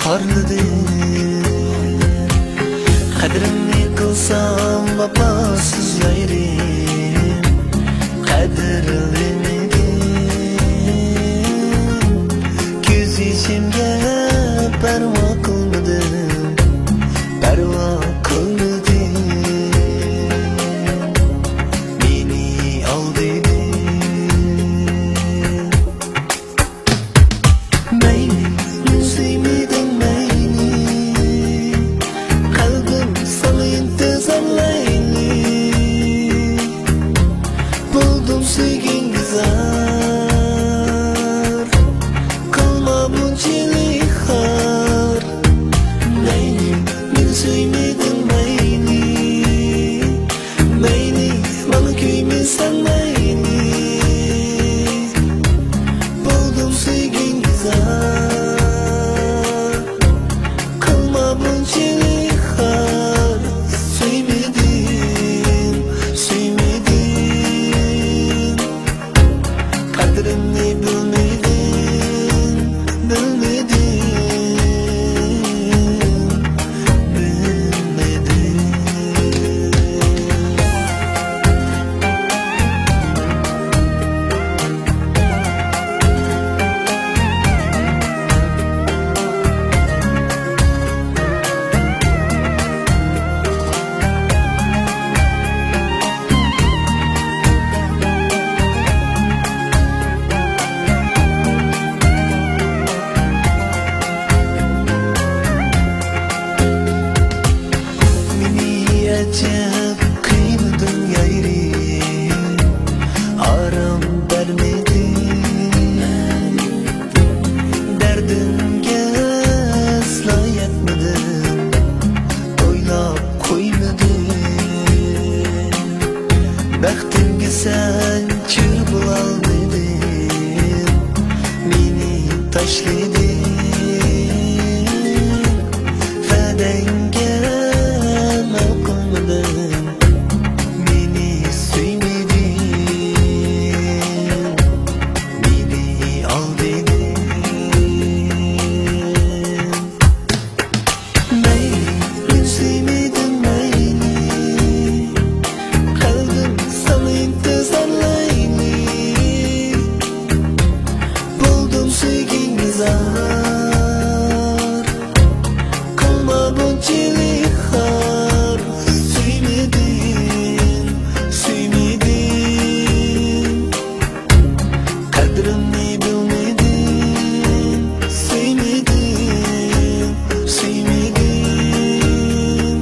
xorladim. Qadrimni qilsam vafosiz yayrim, qadrlamadim. Ko'z yishimga parvo qilmadim, parvo qilmadim. Meni aldayding. Mayli, men sevmedim mayli, qalbim sana intizorlayli. Buldum sevgingi zar, qilma bunchalik xor. Mayli, men sevmedim mayli, mayli, mana kuymaysan mayli. Buldum sevgingi zar, qilma bunchalik xor. Sevmedim, sevmedim, qadrimni bilmadim, bilmadim, bilmadim. Meni ajab qiymading yayrim, orom bermeding. Dardimga aslo yetmading, o'ylab qo'ymading. Baxtimga san chir bo'lolmading, meni tashlading. Fadanga amal qilmading, meni suymading, meni aldayding. Mayli, men sevmedim mayli, qalbim sana intizorlayli. Buldum sevgingi zar, qilma bunchalik xor. Suymadim, suymadim, qadrimni bilmadim. Suymadim, suymadim,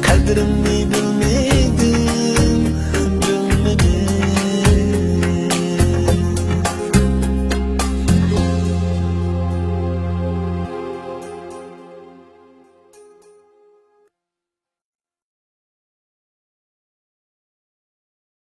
qadrimni bilmadim.